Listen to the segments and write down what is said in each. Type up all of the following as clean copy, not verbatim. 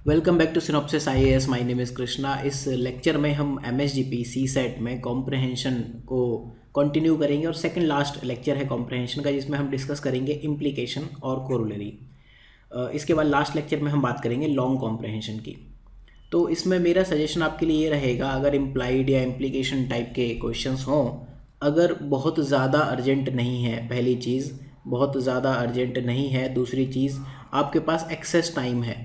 Welcome back to Synopsis IAS. My name is Krishna. इस lecture में हम एमएसजीपी सी सेट में कॉम्प्रहेंशन को कंटिन्यू करेंगे और सेकंड लास्ट लेक्चर है कॉम्प्रहेंशन का, जिसमें हम डिस्कस करेंगे इम्प्लीकेशन और कोरोलरी। इसके बाद लास्ट लेक्चर में हम बात करेंगे लॉन्ग कॉम्प्रहेंशन की। तो इसमें मेरा सजेशन आपके लिए ये रहेगा, अगर इम्प्लाइड या इम्प्लीकेशन टाइप के क्वेश्चंस हों, अगर बहुत ज़्यादा अर्जेंट नहीं है, पहली चीज़ बहुत ज़्यादा अर्जेंट नहीं है, दूसरी चीज़ आपके पास एक्सेस टाइम है,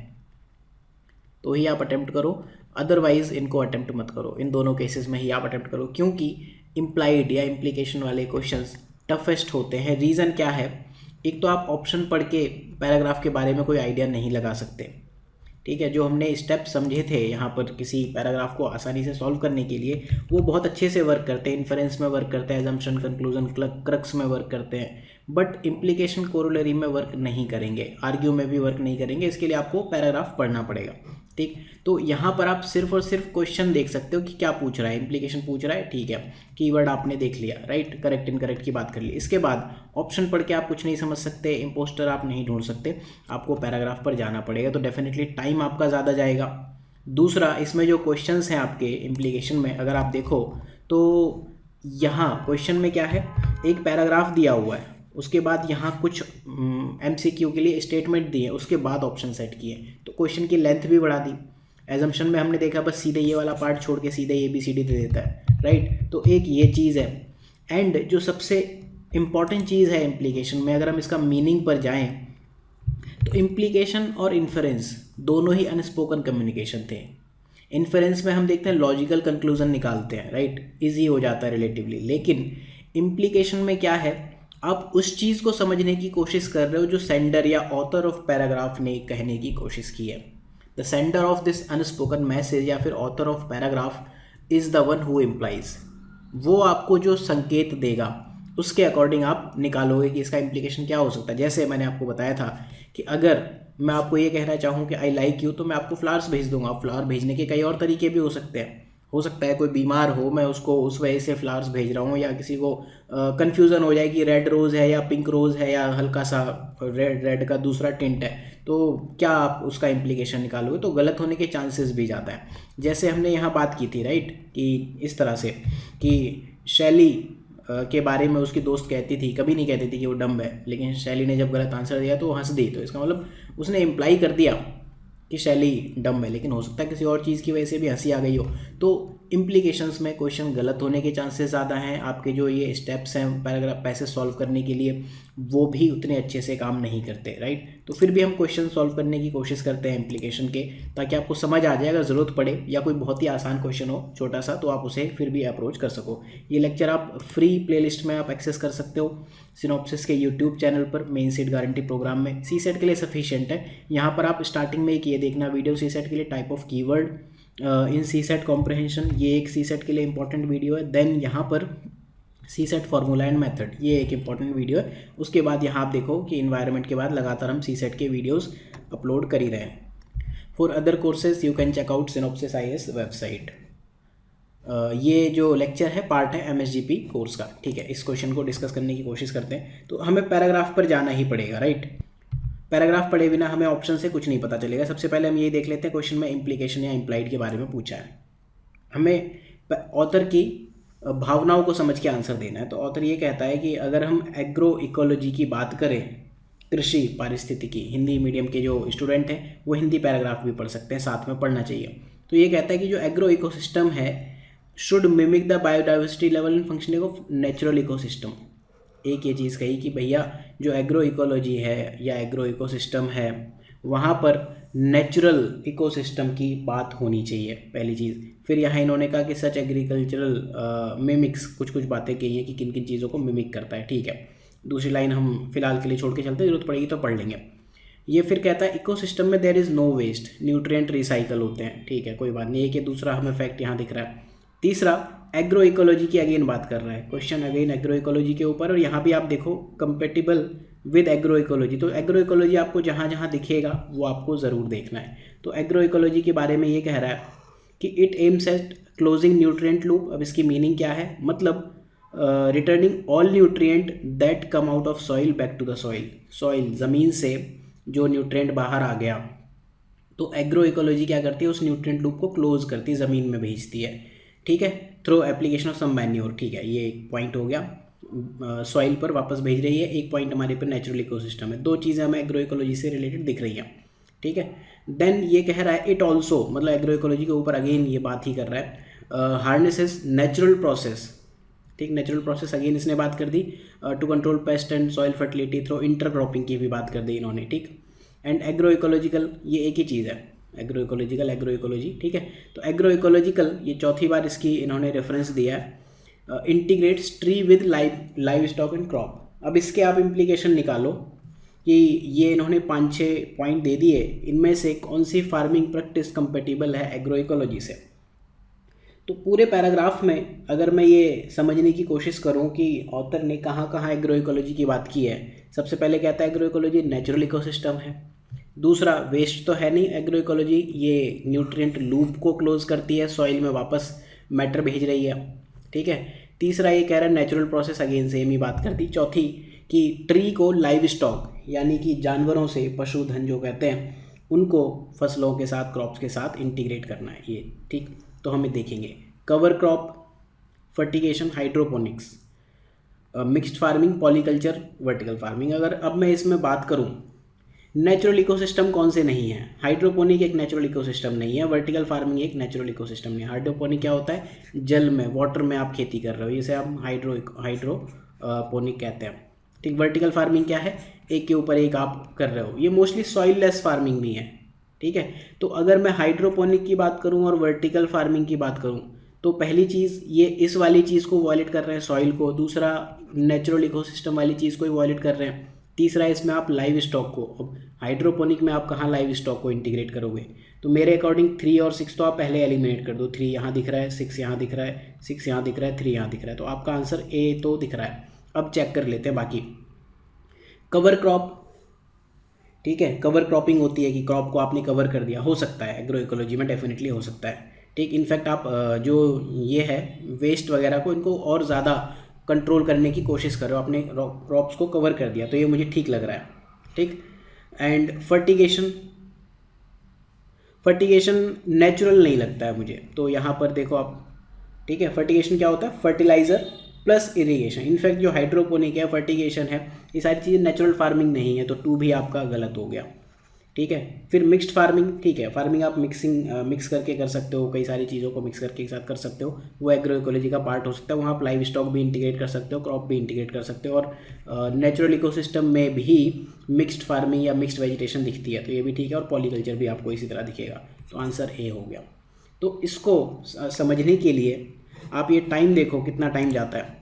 तो ही आप अटेम्प्ट करो, अदरवाइज़ इनको अटेम्प्ट मत करो। इन दोनों केसेस में ही आप अटेम्प्ट करो, क्योंकि इम्प्लाइड या इम्प्लीकेशन वाले क्वेश्चंस टफेस्ट होते हैं। रीज़न क्या है? एक तो आप ऑप्शन पढ़ के पैराग्राफ के बारे में कोई आइडिया नहीं लगा सकते, ठीक है। जो हमने स्टेप समझे थे यहाँ पर किसी पैराग्राफ को आसानी से सॉल्व करने के लिए, वो बहुत अच्छे से वर्क करते हैं, इन्फरेंस में वर्क करते हैं, एजम्पशन, कंक्लूजन, क्रक्स में वर्क करते हैं, बट इम्प्लीकेशन कोरोलरी में वर्क नहीं करेंगे, आर्ग्यू में भी वर्क नहीं करेंगे। इसके लिए आपको पैराग्राफ पढ़ना पड़ेगा, ठीक। तो यहाँ पर आप सिर्फ और सिर्फ क्वेश्चन देख सकते हो कि क्या पूछ रहा है, इम्प्लीकेशन पूछ रहा है, ठीक है, कीवर्ड आपने देख लिया, राइट, करेक्ट इनकरेक्ट की बात कर ली। इसके बाद ऑप्शन पढ़ के आप कुछ नहीं समझ सकते, इम्पोस्टर आप नहीं ढूंढ सकते, आपको पैराग्राफ पर जाना पड़ेगा, तो डेफिनेटली टाइम आपका ज़्यादा जाएगा। दूसरा, इसमें जो क्वेश्चंस हैं आपके इम्प्लीकेशन में, अगर आप देखो तो यहाँ क्वेश्चन में क्या है, एक पैराग्राफ दिया हुआ है, उसके बाद यहाँ कुछ एमसीक्यू के लिए स्टेटमेंट दिए, उसके बाद ऑप्शन सेट किए, तो क्वेश्चन की लेंथ भी बढ़ा दी। एजम्पशन में हमने देखा बस सीधे ये वाला पार्ट छोड़ के सीधे ABCD दे देता है, राइट। तो एक ये चीज़ है। एंड जो सबसे इम्पॉर्टेंट चीज़ है इम्प्लीकेशन में, अगर हम इसका मीनिंग पर जाएं, तो इम्प्लीकेशन और इन्फरेंस दोनों ही अनस्पोकन कम्युनिकेशन थे। इन्फरेंस में हम देखते हैं लॉजिकल कंक्लूजन निकालते हैं, राइट, इजी हो जाता है रिलेटिवली। लेकिन इम्प्लीकेशन में क्या है, आप उस चीज़ को समझने की कोशिश कर रहे हो जो सेंडर या ऑथर ऑफ पैराग्राफ ने कहने की कोशिश की है। The sender of this unspoken message या फिर author of paragraph is the one who implies. वो आपको जो संकेत देगा उसके अकॉर्डिंग आप निकालोगे कि इसका इम्प्लीकेशन क्या हो सकता है। जैसे मैंने आपको बताया था कि अगर मैं आपको ये कहना चाहूँ कि आई लाइक यू, तो मैं आपको फ्लावर्स भेज दूंगा। फ्लावर भेजने के कई और तरीके भी हो सकते हैं। हो सकता है कोई बीमार हो, मैं उसको उस वजह से फ्लावर्स भेज रहा हूँ, या किसी को कन्फ्यूज़न हो जाए कि रेड रोज़ है या पिंक रोज़ है या हल्का सा रेड का दूसरा टिंट है, तो क्या आप उसका इम्प्लीकेशन निकालोगे, तो गलत होने के चांसेस भी ज़्यादा है। जैसे हमने यहाँ बात की थी, राइट, कि इस तरह से कि शैली के बारे में उसकी दोस्त कहती थी, कभी नहीं कहती थी कि वो डम्ब है, लेकिन शैली ने जब गलत आंसर दिया तो वो हंस दी, तो इसका मतलब उसने इम्प्लाई कर दिया कि शैली डम्ब है, लेकिन हो सकता है किसी और चीज़ की वजह से भी हंसी आ गई हो। तो इम्प्लीकेशंस में क्वेश्चन गलत होने के चांसेस ज़्यादा हैं। आपके जो ये स्टेप्स हैं पैराग्राफ पैसेज सॉल्व करने के लिए, वो भी उतने अच्छे से काम नहीं करते, राइट। तो फिर भी हम क्वेश्चन सॉल्व करने की कोशिश करते हैं इम्प्लीकेशन के, ताकि आपको समझ आ जाए, अगर ज़रूरत पड़े या कोई बहुत ही आसान क्वेश्चन हो छोटा सा, तो आप उसे फिर भी अप्रोच कर सको। ये लेक्चर आप फ्री प्लेलिस्ट में आप एक्सेस कर सकते हो सिनॉप्सिस के यूट्यूब चैनल पर, मेन सीट गारंटी प्रोग्राम में। सी सेट के लिए सफिशिएंट है। यहाँ पर आप स्टार्टिंग में एक ये देखना वीडियो, सी सेट के लिए type of keyword in CSAT comprehension, ये एक सी सेट के लिए इंपॉर्टेंट वीडियो है। देन यहाँ पर सी सेट फार्मूला एंड मेथड, ये एक इंपॉर्टेंट वीडियो है। उसके बाद यहाँ आप देखो कि इन्वायरमेंट के बाद लगातार हम सी सेट के वीडियोस अपलोड कर ही रहे हैं। For other courses you can check out Synopsis IAS website. ये जो लेक्चर है पार्ट है MSGP कोर्स का, ठीक है। इस क्वेश्चन को डिस्कस करने की कोशिश करते हैं, तो हमें पैराग्राफ पर जाना ही पड़ेगा, राइट। पैराग्राफ पढ़े बिना हमें ऑप्शन से कुछ नहीं पता चलेगा। सबसे पहले हम ये देख लेते हैं, क्वेश्चन में इम्प्लीकेशन या इम्प्लाइड के बारे में पूछा है, हमें ऑथर की भावनाओं को समझ के आंसर देना है। तो ऑथर ये कहता है कि अगर हम एग्रो इकोलॉजी की बात करें, कृषि पारिस्थितिकी, हिंदी मीडियम के जो स्टूडेंट हैं वो हिंदी पैराग्राफ भी पढ़ सकते हैं, साथ में पढ़ना चाहिए। तो ये कहता है कि जो एग्रो इकोसिस्टम है should mimic the biodiversity level and functioning of natural ecosystem. एक ये चीज़ कही कि भैया जो एग्रो इकोलॉजी है या एग्रो इकोसिस्टम है, वहाँ पर नेचुरल इकोसिस्टम की बात होनी चाहिए, पहली चीज़। फिर यहाँ इन्होंने कहा कि सच एग्रीकल्चरल मिमिक्स, कुछ बातें कही है कि किन किन चीज़ों को मिमिक करता है, ठीक है। दूसरी लाइन हम फिलहाल के लिए छोड़ के चलते हैं, जरूरत पड़ेगी तो पढ़ लेंगे। ये फिर कहता है इकोसिस्टम में there is no waste, nutrient recycle होते हैं, ठीक है, कोई बात नहीं। एक ये दूसरा हमें फैक्ट यहाँ दिख रहा है। तीसरा, एग्रो इकोलॉजी की अगेन बात कर रहा है क्वेश्चन, अगेन एग्रो इकोलॉजी के ऊपर, और यहाँ भी आप देखो कंपेटिबल विद एग्रो इकोलॉजी। तो एग्रो इकोलॉजी आपको जहाँ जहाँ दिखेगा वो आपको ज़रूर देखना है। तो एग्रो इकोलॉजी के बारे में ये कह रहा है कि it aims at closing nutrient loop. अब इसकी मीनिंग क्या है, मतलब returning all nutrient that come out of soil back to the soil. Soil, ज़मीन से जो न्यूट्रिएंट बाहर आ गया तो एग्रो इकोलॉजी क्या करती है, उस न्यूट्रिएंट लूप को क्लोज करती है, ज़मीन में भेजती है, ठीक है, through application of some manure, ठीक है, ये एक पॉइंट हो गया, सॉइल पर वापस भेज रही है, एक पॉइंट हमारे पर नेचुरल इकोसिस्टम है। दो चीज़ें हमें एग्रो इकोलॉजी से रिलेटेड दिख रही हैं, ठीक है। देन ये कह रहा है इट ऑल्सो, मतलब एग्रो इकोलॉजी के ऊपर अगेन ये बात ही कर रहा है, हार्नेसेस नेचुरल प्रोसेस, ठीक, नेचुरल प्रोसेस अगेन इसने बात कर दी, to control pest and soil fertility through intercropping की भी बात कर दी इन्होंने, ठीक। एंड एग्रो इकोलॉजिकल ये एक ही चीज़ है, एग्रो इकोलॉजिकल एग्रो इकोलॉजी, ठीक है। तो एग्रो इकोलॉजिकल ये चौथी बार इसकी इन्होंने रेफरेंस दिया है, integrates tree with live stock and crop. अब इसके आप इम्प्लीकेशन निकालो कि ये इन्होंने 5-6 पॉइंट दे दिए, इनमें से कौन सी फार्मिंग प्रैक्टिस कंपेटिबल है एग्रो इकोलॉजी से। तो पूरे पैराग्राफ में अगर मैं ये समझने की कोशिश करूं कि ऑथर ने कहाँ कहाँ एग्रो इकोलॉजी की बात की है, सबसे पहले कहता है एग्रो इकोलॉजी नेचुरल इकोसिस्टम है, दूसरा वेस्ट तो है नहीं, एग्रो इकोलॉजी ये न्यूट्रिएंट लूप को क्लोज करती है, सॉइल में वापस मैटर भेज रही है, ठीक है। तीसरा ये कह रहा है नेचुरल प्रोसेस, अगेन सेम ही बात कर दी। चौथी कि ट्री को लाइव स्टॉक यानी कि जानवरों से, पशुधन जो कहते हैं, उनको फसलों के साथ, क्रॉप्स के साथ इंटीग्रेट करना है ये, ठीक। तो हमें देखेंगे cover crop, fertigation, hydroponics, mixed farming, polyculture, vertical farming. अगर अब मैं इसमें बात करूं नेचुरल इकोसिस्टम कौन से नहीं है, हाइड्रोपोनिक एक नेचुरल इकोसिस्टम नहीं है, वर्टिकल फार्मिंग एक नेचुरल इकोसिस्टम नहीं है। हाइड्रोपोनिक क्या होता है, जल में, वाटर में आप खेती कर रहे हो, इसे हम हाइड्रोपोनिक कहते हैं, ठीक। वर्टिकल फार्मिंग क्या है, एक के ऊपर एक आप कर रहे हो, ये मोस्टली सॉइल लेस फार्मिंग भी है, ठीक है। तो अगर मैं हाइड्रोपोनिक की बात करूं और वर्टिकल फार्मिंग की बात करूं, तो पहली चीज़ ये इस वाली चीज़ को वॉयलेट कर रहे हैं, सॉइल को, दूसरा नेचुरल इकोसिस्टम वाली चीज़ को ही वॉयलेट कर रहे हैं, तीसरा इसमें आप लाइव स्टॉक को, अब हाइड्रोपोनिक में आप कहाँ लाइव स्टॉक को इंटीग्रेट करोगे। तो मेरे अकॉर्डिंग 3 और 6 तो आप पहले एलिमिनेट कर दो, 3 यहाँ दिख रहा है, 6 यहाँ दिख रहा है, 6 यहाँ दिख रहा है, 3 यहाँ दिख रहा है, तो आपका आंसर ए तो दिख रहा है। अब चेक कर लेते हैं बाकी। कवर क्रॉप, ठीक है, कवर क्रॉपिंग होती है कि क्रॉप को आपने कवर कर दिया, हो सकता है एग्रो इकोलॉजी में, डेफिनेटली हो सकता है, ठीक। इनफैक्ट आप जो ये है वेस्ट वगैरह को, इनको और ज़्यादा कंट्रोल करने की कोशिश करो, आपने क्रॉप्स को कवर कर दिया, तो ये मुझे ठीक लग रहा है, ठीक। एंड फर्टिगेशन नेचुरल नहीं लगता है मुझे, तो यहाँ पर देखो आप, ठीक है, फर्टिगेशन क्या होता है, फर्टिलाइज़र प्लस इरिगेशन। इनफैक्ट जो हाइड्रोपोनिक है, फर्टिगेशन है, ये सारी चीज़ें नेचुरल फार्मिंग नहीं है, तो 2 भी आपका गलत हो गया, ठीक है। फिर मिक्स्ड फार्मिंग, ठीक है, फार्मिंग आप मिक्स करके कर सकते हो, कई सारी चीज़ों को मिक्स करके एक साथ कर सकते हो, वो एग्रो इकोलॉजी का पार्ट हो सकता है, वहाँ आप लाइव स्टॉक भी इंटीग्रेट कर सकते हो, क्रॉप भी इंटीग्रेट कर सकते हो, और नेचुरल इकोसिस्टम में भी मिक्स्ड फार्मिंग या मिक्स्ड वेजिटेशन दिखती है, तो ये भी ठीक है, और पॉलीकल्चर भी आपको इसी तरह दिखेगा, तो आंसर ए हो गया। तो इसको समझने के लिए आप ये टाइम देखो कितना टाइम जाता है,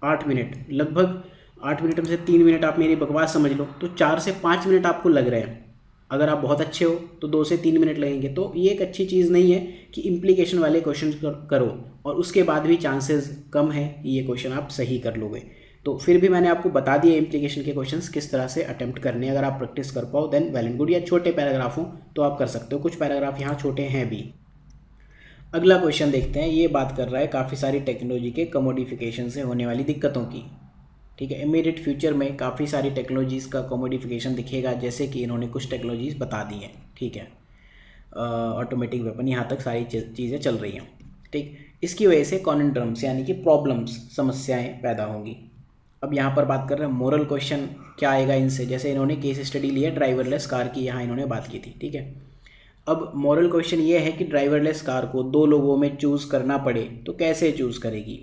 8 मिनट, लगभग 8 मिनट में से 3 मिनट आप मेरी बकवास समझ लो, तो 4 से 5 मिनट आपको लग रहे हैं। अगर आप बहुत अच्छे हो तो 2 से 3 मिनट लगेंगे, तो ये एक अच्छी चीज़ नहीं है कि इम्प्लीकेशन वाले क्वेश्चन करो और उसके बाद भी चांसेस कम है कि ये क्वेश्चन आप सही कर लोगे। तो फिर भी मैंने आपको बता दिया इम्प्लीकेशन के क्वेश्चंस किस तरह से अटेम्प्ट करने, अगर आप प्रैक्टिस कर पाओ देन वेल एंड गुड, या छोटे पैराग्राफ हो तो आप कर सकते हो, कुछ पैराग्राफ यहाँ छोटे हैं भी। अगला क्वेश्चन देखते हैं, ये बात कर रहा है काफ़ी सारी टेक्नोलॉजी के कमोडिफिकेशन से होने वाली दिक्कतों की, ठीक है। इमीडिएट फ्यूचर में काफ़ी सारी टेक्नोलॉजीज़ का कमोडिफिकेशन दिखेगा, जैसे कि इन्होंने कुछ टेक्नोलॉजीज़ बता दी हैं, ठीक है, ऑटोमेटिक वेपन, यहाँ तक सारी चीज़ें चल रही हैं, ठीक। इसकी वजह से कॉन्ड्रम्स यानी कि प्रॉब्लम्स, समस्याएं पैदा होंगी। अब यहाँ पर बात कर रहे हैं मोरल क्वेश्चन क्या आएगा इनसे, जैसे इन्होंने केस स्टडी लिया ड्राइवरलेस कार की, यहाँ इन्होंने बात की थी, ठीक है। अब मॉरल क्वेश्चन ये है कि ड्राइवरलेस कार को 2 लोगों में चूज़ करना पड़े तो कैसे चूज़ करेगी,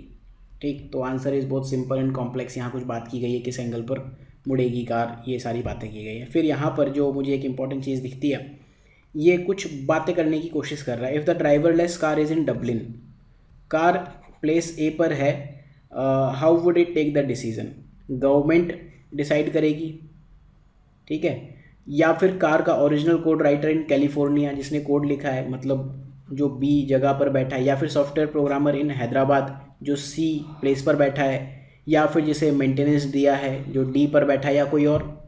ठीक। तो आंसर इज़ बहुत सिंपल एंड कॉम्प्लेक्स, यहाँ कुछ बात की गई है, किस एंगल पर मुड़ेगी कार, ये सारी बातें की गई है। फिर यहाँ पर जो मुझे एक इंपॉर्टेंट चीज़ दिखती है, ये कुछ बातें करने की कोशिश कर रहा है। If the driverless car is in Dublin, car place A पर है, how would it take the decision, government decide करेगी, ठीक है, या फिर कार का original code writer in California जिसने कोड लिखा है, मतलब जो बी जगह पर बैठा है, या फिर सॉफ्टवेयर प्रोग्रामर इन हैदराबाद जो सी प्लेस पर बैठा है, या फिर जिसे मेंटेनेंस दिया है जो डी पर बैठा है, या कोई और।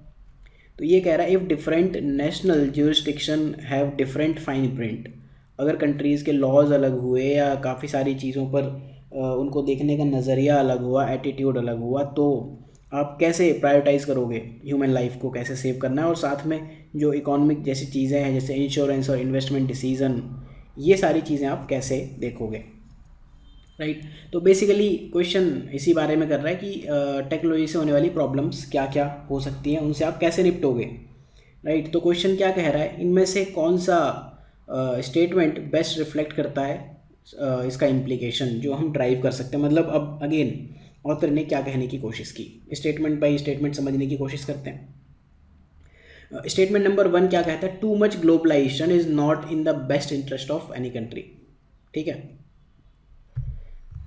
तो ये कह रहा है if different national jurisdiction have different fine print, अगर कंट्रीज़ के लॉज अलग हुए या काफ़ी सारी चीज़ों पर उनको देखने का नज़रिया अलग हुआ, एटीट्यूड अलग हुआ, तो आप कैसे प्रायोरिटाइज़ करोगे ह्यूमन लाइफ को कैसे सेव करना है, और साथ में जो इकोनॉमिक जैसी चीज़ें हैं जैसे इंश्योरेंस और इन्वेस्टमेंट डिसीजन, ये सारी चीज़ें आप कैसे देखोगे, राइट। तो बेसिकली क्वेश्चन इसी बारे में कर रहा है कि टेक्नोलॉजी से होने वाली प्रॉब्लम्स क्या क्या हो सकती हैं, उनसे आप कैसे निपटोगे, राइट। तो क्वेश्चन क्या कह रहा है, इनमें से कौन सा स्टेटमेंट बेस्ट रिफ्लेक्ट करता है इसका इम्प्लीकेशन जो हम ड्राइव कर सकते हैं। मतलब अब अगेन ऑथर ने क्या कहने की कोशिश की, स्टेटमेंट बाई स्टेटमेंट समझने की कोशिश करते हैं। स्टेटमेंट नंबर 1 क्या कहता है, too much globalisation is not in the best interest of any country. ठीक है,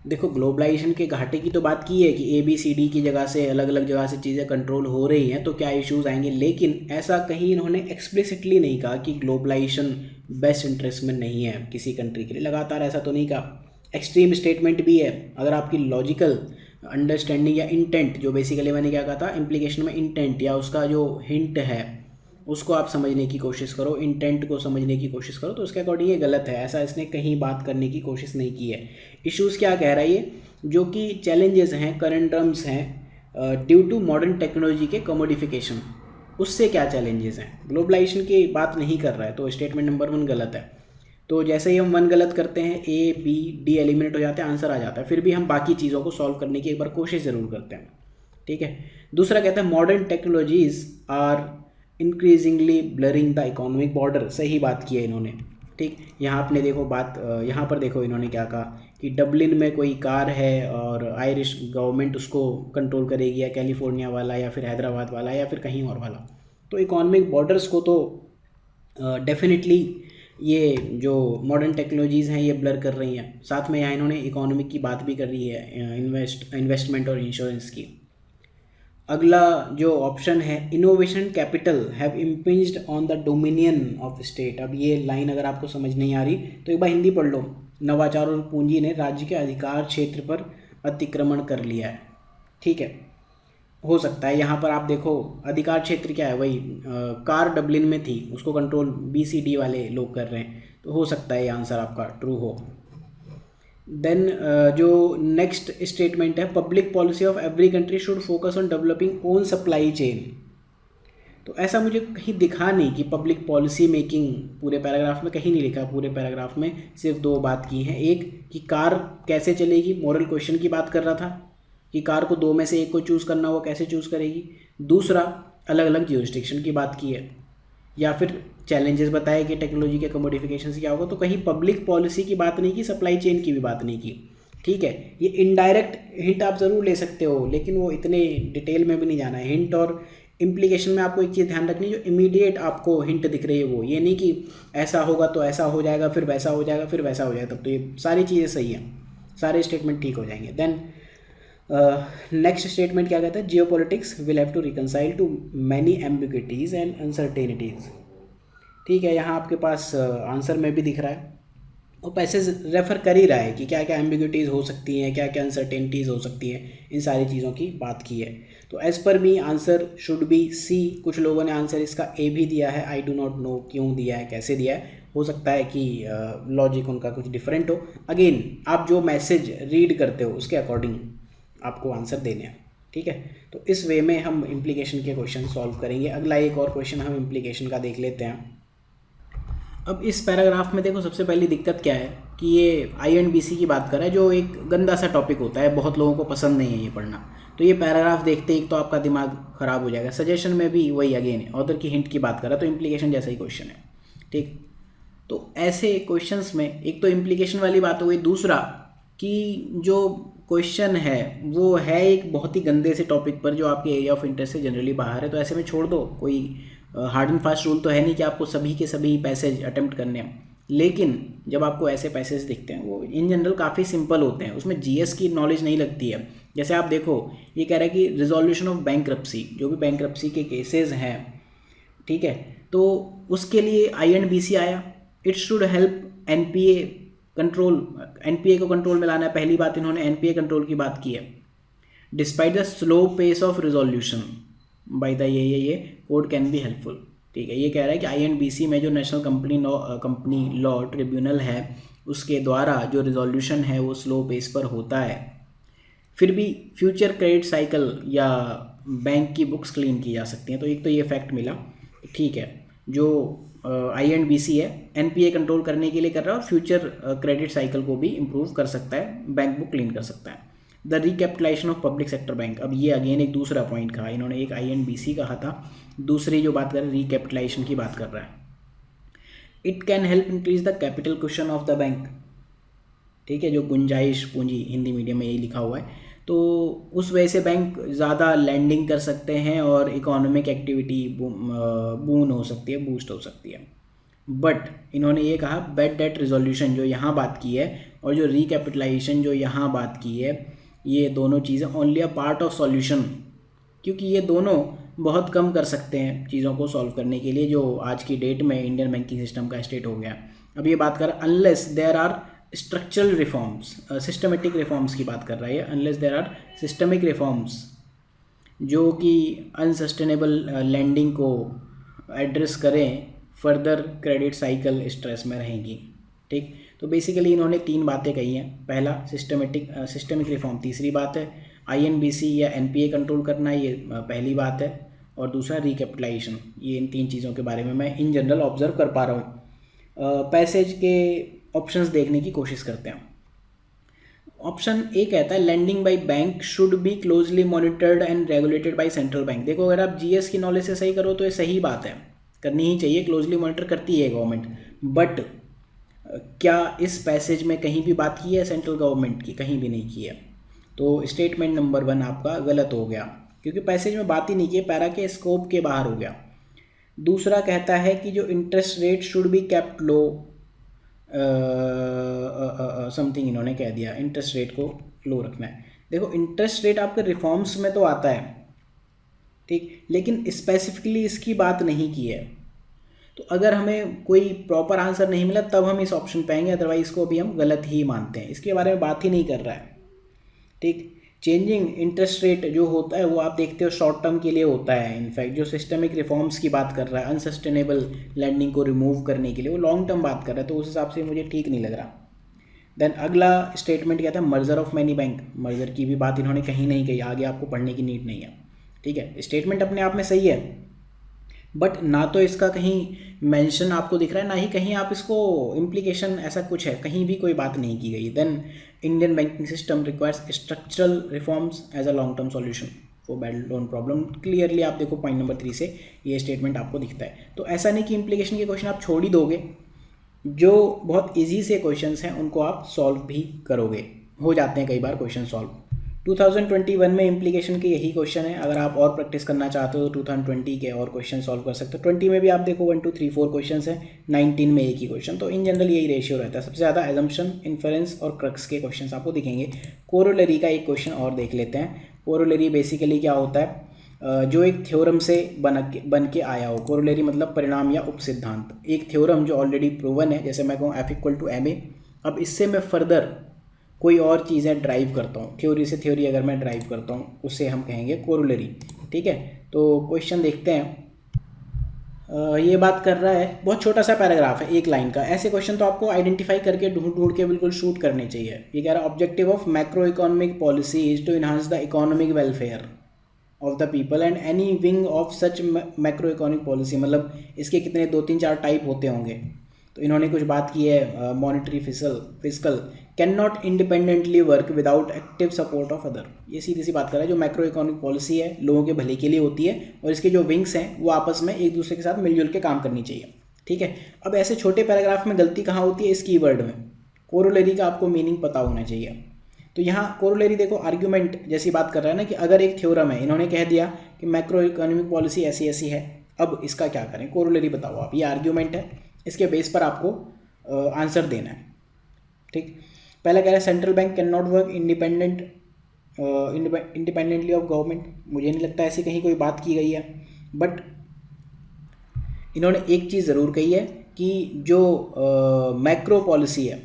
देखो ग्लोबलाइजेशन के घाटे की तो बात की है कि ABCD की जगह से अलग अलग जगह से चीज़ें कंट्रोल हो रही हैं तो क्या इश्यूज आएंगे, लेकिन ऐसा कहीं इन्होंने एक्सप्लिसिटली नहीं कहा कि ग्लोबलाइजेशन बेस्ट इंटरेस्ट में नहीं है किसी कंट्री के लिए। लगातार ऐसा तो नहीं कहा, एक्सट्रीम स्टेटमेंट भी है। अगर आपकी लॉजिकल अंडरस्टैंडिंग या इंटेंट, जो बेसिकली मैंने क्या कहा था इम्प्लीकेशन में, इंटेंट या उसका जो हिंट है उसको आप समझने की कोशिश करो, इंटेंट को समझने की कोशिश करो, तो उसके अकॉर्डिंग ये गलत है। ऐसा इसने कहीं बात करने की कोशिश नहीं की है। इश्यूज़ क्या कह रहा है ये, जो कि चैलेंजेस हैं, करंट टर्म्स हैं ड्यू टू मॉडर्न टेक्नोलॉजी के कमोडिफिकेशन, उससे क्या चैलेंजेस हैं, ग्लोबलाइजेशन की बात नहीं कर रहा है। तो स्टेटमेंट नंबर 1 गलत है। तो जैसे ही हम 1 गलत करते हैं A, B, D एलिमिनेट हो जाते हैं, आंसर आ जाता है। फिर भी हम बाकी चीज़ों को सॉल्व करने की एक बार कोशिश ज़रूर करते हैं। ठीक है, दूसरा कहता है modern technologies are increasingly blurring the economic border. सही बात की है इन्होंने। ठीक, यहाँ आपने देखो बात, यहाँ पर देखो इन्होंने क्या कहा कि डबलिन में कोई कार है और आयरिश गवर्नमेंट उसको कंट्रोल करेगी, या कैलिफोर्निया वाला या फिर हैदराबाद वाला या फिर कहीं और वाला। तो इकोनॉमिक बॉर्डर्स को तो डेफिनेटली ये जो मॉडर्न टेक्नोलॉजीज़ हैं ये ब्लर कर रही हैं। साथ में यहाँ इन्होंने इकोनॉमिक की बात भी कर रही है, इन्वेस्टमेंट और इंश्योरेंस की। अगला जो ऑप्शन है, innovation capital have impinged on the dominion of state. अब ये लाइन अगर आपको समझ नहीं आ रही तो एक बार हिंदी पढ़ लो। नवाचार और पूंजी ने राज्य के अधिकार क्षेत्र पर अतिक्रमण कर लिया है। ठीक है, हो सकता है यहाँ पर आप देखो अधिकार क्षेत्र क्या है, वही कार डबलिन में थी, उसको कंट्रोल BCD वाले लोग कर रहे हैं, तो हो सकता है ये आंसर आपका ट्रू हो। देन जो नेक्स्ट स्टेटमेंट है, public policy of every country should focus on developing own supply chain. तो ऐसा मुझे कहीं दिखा नहीं कि पब्लिक पॉलिसी मेकिंग पूरे पैराग्राफ में कहीं नहीं लिखा। पूरे पैराग्राफ में सिर्फ 2 बात की हैं, एक कि कार कैसे चलेगी, मॉरल क्वेश्चन की बात कर रहा था कि कार को 2 में से एक को चूज़ करना, वो कैसे चूज़ करेगी। दूसरा अलग अलग ज्यूरिसडिक्शन की बात की है, या फिर चैलेंजेस बताए कि टेक्नोलॉजी के कमोडिफिकेशन से क्या होगा। तो कहीं पब्लिक पॉलिसी की बात नहीं की, सप्लाई चेन की भी बात नहीं की। ठीक है, ये इनडायरेक्ट हिंट आप ज़रूर ले सकते हो, लेकिन वो इतने डिटेल में भी नहीं जाना है। हिंट और इम्प्लीकेशन में आपको एक चीज़ ध्यान रखनी, जो इमीडिएट आपको हिंट दिख रही है वो, ये नहीं कि ऐसा होगा तो ऐसा हो जाएगा, फिर वैसा हो जाएगा, फिर वैसा हो जाएगा। तब तो ये सारी चीज़ें सही हैं, सारे स्टेटमेंट ठीक हो जाएंगे। देन नेक्स्ट स्टेटमेंट क्या कहता है, geopolitics will have to reconcile too many ambiguities and uncertainties. ठीक है, यहाँ आपके पास आंसर में भी दिख रहा है, वो पैसेज रेफर कर ही रहा है कि क्या क्या एम्बिग्विटीज़ हो सकती हैं, क्या क्या अनसर्टेनिटीज़ हो सकती हैं, इन सारी चीज़ों की बात की है। तो as per me answer should be C। कुछ लोगों ने आंसर इसका A भी दिया है, आई डू नॉट नो क्यों दिया है, कैसे दिया है, हो सकता है कि लॉजिक उनका कुछ डिफरेंट हो। अगेन आप जो मैसेज रीड करते हो उसके अकॉर्डिंग आपको आंसर देने हैं। ठीक है, तो इस वे में हम इम्प्लीकेशन के क्वेश्चन सॉल्व करेंगे। अगला एक और क्वेश्चन हम इम्प्लीकेशन का देख लेते हैं। अब इस पैराग्राफ में देखो सबसे पहली दिक्कत क्या है कि ये INBC की बात कर रहा है, जो एक गंदा सा टॉपिक होता है, बहुत लोगों को पसंद नहीं है ये पढ़ना। तो ये पैराग्राफ देखते ही तो आपका दिमाग ख़राब हो जाएगा। सजेशन में भी वही अगेन ऑथर की हिंट की बात कर रहा है, तो इम्प्लीकेशन जैसा ही क्वेश्चन है। ठीक, तो ऐसे क्वेश्चंस में एक तो इम्प्लीकेशन वाली बात हो गई, दूसरा कि जो क्वेश्चन है वो है एक बहुत ही गंदे से टॉपिक पर जो आपके एरिया ऑफ इंटरेस्ट से जनरली बाहर है। तो ऐसे में छोड़ दो, कोई हार्ड एंड फास्ट रूल तो है नहीं कि आपको सभी के सभी पैसेज अटेम्प्ट करने हैं, लेकिन जब आपको ऐसे पैसेज दिखते हैं वो इन जनरल काफ़ी सिंपल होते हैं, उसमें GS की नॉलेज नहीं लगती है। जैसे आप देखो ये कह रहा है कि रिजोल्यूशन ऑफ बैंक्रप्सी, जो भी बैंक्रप्सी के केसेस हैं, ठीक है, तो उसके लिए INBC आया। It should help NPA control, NPA को कंट्रोल में लाना है। पहली बात इन्होंने NPA कंट्रोल की बात की है। Despite the slow pace of resolution by the ये कोड कैन बी हेल्पफुल। ठीक है, ये कह रहा है कि INBC में जो नेशनल कंपनी लॉ ट्रिब्यूनल है उसके द्वारा जो रिजोल्यूशन है वो स्लो पेस पर होता है, फिर भी फ्यूचर क्रेडिट साइकिल या बैंक की बुक्स क्लीन की जा सकती हैं। तो एक तो ये फैक्ट मिला, ठीक है। जो आई एंड बी सी है एनपीए कंट्रोल करने के लिए कर रहा है और फ्यूचर क्रेडिट साइकिल को भी इम्प्रूव कर सकता है, बैंक बुक क्लीन कर सकता है। The recapitalisation of public sector bank, अब ये अगेन एक दूसरा पॉइंट कहा इन्होंने, एक आई एंड बी सी कहा था, दूसरी जो बात कर रहे हैं रिकैपिटलाइजेशन की बात कर रहा है। It can help increase the capital cushion of the bank, ठीक है, जो गुंजाइश पूंजी हिंदी मीडियम में यही लिखा हुआ है, तो उस वजह से बैंक ज़्यादा लैंडिंग कर सकते हैं और इकोनॉमिक एक्टिविटी बून हो सकती है, बूस्ट हो सकती है। बट इन्होंने ये कहा बैड डेट रिजोल्यूशन जो यहाँ बात की है और जो रिकैपिटलाइजेशन जो यहाँ बात की है, ये दोनों चीज़ें only a part of solution, क्योंकि ये दोनों बहुत कम कर सकते हैं चीज़ों को सॉल्व करने के लिए जो आज की डेट में इंडियन बैंकिंग सिस्टम का स्टेट हो गया। अब ये बात कर unless there are structural reforms, systematic reforms की बात कर रहा है, unless there are systemic reforms जो कि अनसस्टेनेबल लैंडिंग को एड्रेस करें, फर्दर क्रेडिट साइकिल स्ट्रेस में रहेंगी। ठीक, तो बेसिकली इन्होंने 3 बातें कही हैं। पहला सिस्टमिक रिफॉर्म, तीसरी बात है आईएनबीसी या एनपीए कंट्रोल करना, ये पहली बात है, और दूसरा रिकैपिटलाइजेशन। ये इन 3 चीज़ों के बारे में मैं इन जनरल ऑब्जर्व कर पा रहा हूँ। पैसेज के ऑप्शंस देखने की कोशिश करते हैं। ऑप्शन ए कहता है lending by bank should be closely monitored and regulated by central bank. देखो अगर आप जीएस की नॉलेज से सही करो तो ये सही बात है, करनी ही चाहिए, क्लोजली मॉनिटर करती है गवर्नमेंट। बट क्या इस पैसेज में कहीं भी बात की है सेंट्रल गवर्नमेंट की? कहीं भी नहीं की है। तो स्टेटमेंट नंबर 1 आपका गलत हो गया, क्योंकि पैसेज में बात ही नहीं की है, पैरा के स्कोप के बाहर हो गया। दूसरा कहता है कि जो interest rate should be kept low, something इन्होंने कह दिया, इंटरेस्ट रेट को लो रखना है। देखो इंटरेस्ट रेट आपके रिफॉर्म्स में तो आता है, ठीक, लेकिन स्पेसिफिकली इसकी बात नहीं की है। तो अगर हमें कोई प्रॉपर आंसर नहीं मिला तब हम इस ऑप्शन पे आएंगे, अदरवाइज इसको भी हम गलत ही मानते हैं, इसके बारे में बात ही नहीं कर रहा है। ठीक, चेंजिंग इंटरेस्ट रेट जो होता है वो आप देखते हो शॉर्ट टर्म के लिए होता है। इनफैक्ट जो सिस्टमिक रिफॉर्म्स की बात कर रहा है, अनसस्टेनेबल लैंडिंग को रिमूव करने के लिए, वो लॉन्ग टर्म बात कर रहा है, तो उस हिसाब से मुझे ठीक नहीं लग रहा। देन अगला स्टेटमेंट क्या था, merger of many bank. Merger की भी बात इन्होंने कहीं नहीं कही, आगे आपको पढ़ने की नीड नहीं है। ठीक है, स्टेटमेंट अपने आप में सही है, बट ना तो इसका कहीं मेंशन आपको दिख रहा है, ना ही कहीं आप इसको इम्प्लीकेशन ऐसा कुछ है, कहीं भी कोई बात नहीं की गई। Then Indian banking system requires structural reforms as a long term solution for bad loan problem. Clearly आप देखो पॉइंट नंबर 3 से ये स्टेटमेंट आपको दिखता है। तो ऐसा नहीं कि इम्प्लीकेशन के क्वेश्चन आप छोड़ ही दोगे, जो बहुत ईजी से क्वेश्चन हैं उनको आप सॉल्व भी करोगे, हो जाते हैं कई बार क्वेश्चन सॉल्व। 2021 में इम्प्लीकेशन के यही क्वेश्चन है, अगर आप और प्रैक्टिस करना चाहते हो तो 2020 के और क्वेश्चन सॉल्व कर सकते हो। 20 में भी आप देखो 1 2 3 4 क्वेश्चन है, 19 में एक ही क्वेश्चन। तो इन जनरल यही रेशियो रहता है, सबसे ज़्यादा एजम्पशन, इन्फरेंस और क्रक्स के क्वेश्चन आपको दिखेंगे। कोरोलरी का एक क्वेश्चन और देख लेते हैं। कोरोलरी बेसिकली क्या होता है, जो एक थ्योरम से बन के आया हो। कोरोलरी मतलब परिणाम या उपसिद्धांत, एक थ्योरम जो ऑलरेडी प्रूवन है, जैसे मैं कहूँ F=ma, अब इससे मैं फर्दर कोई और चीज़ें ड्राइव करता हूँ, थ्योरी से थ्योरी अगर मैं ड्राइव करता हूँ उसे हम कहेंगे कोरोलरी। ठीक है, तो क्वेश्चन देखते हैं। ये बात कर रहा है, बहुत छोटा सा पैराग्राफ है, 1 लाइन का। ऐसे क्वेश्चन तो आपको आइडेंटिफाई करके ढूंढ के बिल्कुल शूट करने चाहिए। ये कह रहा है objective of macro economic policy is to enhance the economic welfare of the people and any wing of such macro economic policy. मतलब इसके कितने 2-3-4 टाइप होते होंगे। तो इन्होंने कुछ बात की है, monetary fiscal can not independently work without active support of other. ये सीधी सी बात कर रहा है, जो मैक्रो इकोनॉमिक पॉलिसी है लोगों के भले के लिए होती है और इसके जो विंग्स हैं वो आपस में एक दूसरे के साथ मिलजुल के काम करनी चाहिए। ठीक है, अब ऐसे छोटे पैराग्राफ में गलती कहाँ होती है, इस कीवर्ड में। कोरोलरी का आपको मीनिंग पता होना चाहिए। तो यहाँ कोरोलरी देखो आर्ग्यूमेंट जैसी बात कर रहा है ना, कि अगर एक थ्योरम है, इन्होंने कह दिया कि मैक्रो इकोनॉमिक पॉलिसी ऐसी ऐसी है, अब इसका क्या करें, कोरोलरी बताओ आप। ये आर्ग्यूमेंट है, इसके बेस पर आपको आंसर देना है। ठीक, पहला कह रहा है central bank can not work independently of government. मुझे नहीं लगता ऐसी कहीं कोई बात की गई है, बट इन्होंने एक चीज़ ज़रूर कही है कि जो मैक्रो पॉलिसी है,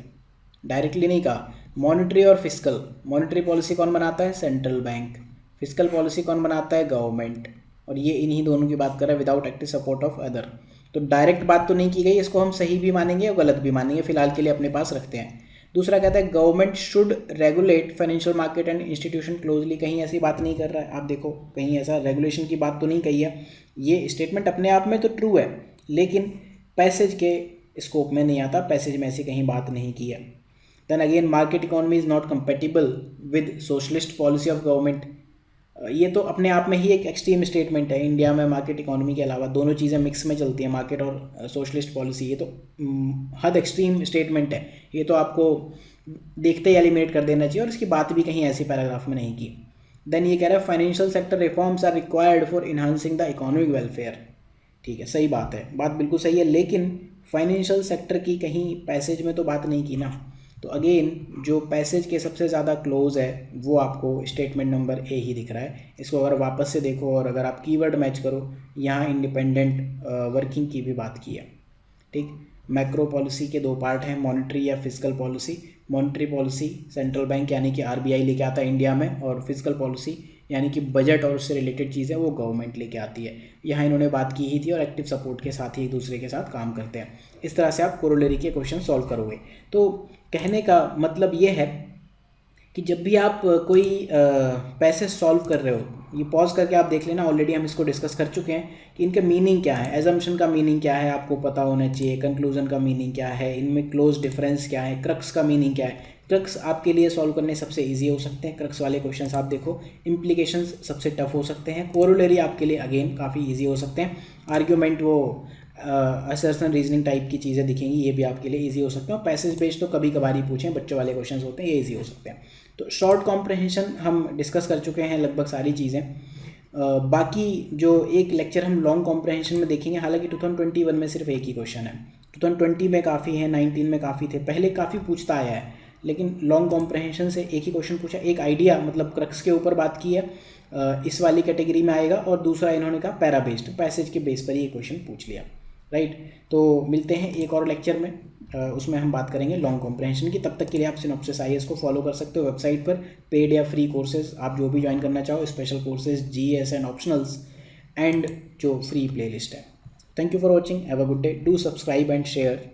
डायरेक्टली नहीं कहा, मॉनेटरी और फिस्कल। मॉनेटरी पॉलिसी कौन बनाता है, सेंट्रल बैंक। फिस्कल पॉलिसी कौन बनाता है, गवर्नमेंट। और ये इन्हीं दोनों की बात कर रहा है, without active support of other. तो डायरेक्ट बात तो नहीं की गई, इसको हम सही भी मानेंगे और गलत भी मानेंगे, फिलहाल के लिए अपने पास रखते हैं। दूसरा कहता है government should regulate financial market and institution closely. कहीं ऐसी बात नहीं कर रहा है, आप देखो कहीं ऐसा रेगुलेशन की बात तो नहीं कही है। ये स्टेटमेंट अपने आप में तो ट्रू है, लेकिन पैसेज के स्कोप में नहीं आता, पैसेज में ऐसी कहीं बात नहीं की है। Then again market economy is not compatible with socialist policy of government. ये तो अपने आप में ही एक एक्सट्रीम स्टेटमेंट है। इंडिया में मार्केट इकोनॉमी के अलावा दोनों चीज़ें मिक्स में चलती हैं, मार्केट और सोशलिस्ट पॉलिसी। ये तो हद एक्सट्रीम स्टेटमेंट है, ये तो आपको देखते ही एलिमिनेट कर देना चाहिए, और इसकी बात भी कहीं ऐसी पैराग्राफ में नहीं की। देन ये कह रहा है financial sector reforms are required for enhancing the economic welfare. ठीक है, सही बात है, बात बिल्कुल सही है, लेकिन फाइनेंशियल सेक्टर की कहीं पैसेज में तो बात नहीं की ना। तो अगेन जो पैसेज के सबसे ज़्यादा क्लोज है वो आपको स्टेटमेंट नंबर ए ही दिख रहा है। इसको अगर वापस से देखो और अगर आप कीवर्ड मैच करो, यहाँ इंडिपेंडेंट वर्किंग की भी बात की है। ठीक, मैक्रो पॉलिसी के दो पार्ट हैं, मॉनेटरी या physical policy. Monetary policy central bank यानी कि आरबीआई लेके आता है इंडिया में, और फिजिकल पॉलिसी यानी कि बजट और उससे रिलेटेड चीज़ें वो गवर्नमेंट लेके आती है। यहाँ इन्होंने बात की ही थी, और एक्टिव सपोर्ट के साथ ही एक दूसरे के साथ काम करते हैं। इस तरह से आप कोरोलरी के क्वेश्चन सॉल्व करोगे। तो कहने का मतलब ये है कि जब भी आप कोई पैसेज सॉल्व कर रहे हो, ये पॉज करके आप देख लेना, ऑलरेडी हम इसको डिस्कस कर चुके हैं कि इनके मीनिंग क्या है। एजम्पशन का मीनिंग क्या है आपको पता होना चाहिए, कंक्लूजन का मीनिंग क्या है, इनमें क्लोज डिफरेंस क्या है, क्रक्स का मीनिंग क्या है। क्रक्स आपके लिए सॉल्व करने सबसे इजी हो सकते हैं, क्रक्स वाले क्वेश्चंस आप देखो। इम्प्लीकेशंस सबसे टफ हो सकते हैं। कोरोलरी आपके लिए अगेन काफ़ी इजी हो सकते हैं। आर्ग्यूमेंट वो असर्शन रीजनिंग टाइप की चीज़ें दिखेंगी, ये भी आपके लिए इजी हो सकते हैं। और पैसेज बेस्ड तो कभी कभार ही पूछें, बच्चों वाले क्वेश्चंस होते हैं, ये इजी हो सकते हैं। तो शॉर्ट कॉम्प्रहेंशन हम डिस्कस कर चुके हैं लगभग सारी चीज़ें। बाकी जो एक लेक्चर हम लॉन्ग कॉम्प्रहेंशन में देखेंगे, हालांकि 2021 में सिर्फ एक ही क्वेश्चन है, 2020 में काफ़ी है, 19 में काफ़ी थे, पहले काफ़ी पूछता आया है, लेकिन लॉन्ग कॉम्प्रहेंशन से एक ही क्वेश्चन पूछा, एक आइडिया मतलब क्रक्स के ऊपर बात की है, इस वाली कैटेगरी में आएगा, और दूसरा इन्होंने कहा पैरा बेस्ड, पैसेज के बेस पर ये क्वेश्चन पूछ लिया। राइट, तो मिलते हैं एक और लेक्चर में, उसमें हम बात करेंगे लॉन्ग कॉम्प्रहेंशन की। तब तक के लिए आप सिनॉप्सिस आईएएस को फॉलो कर सकते हो वेबसाइट पर, पेड या फ्री कोर्सेज आप जो भी ज्वाइन करना चाहो, special courses, GS and optionals, and जो फ्री प्लेलिस्ट है। Thank you for watching, have a good day, do subscribe and share.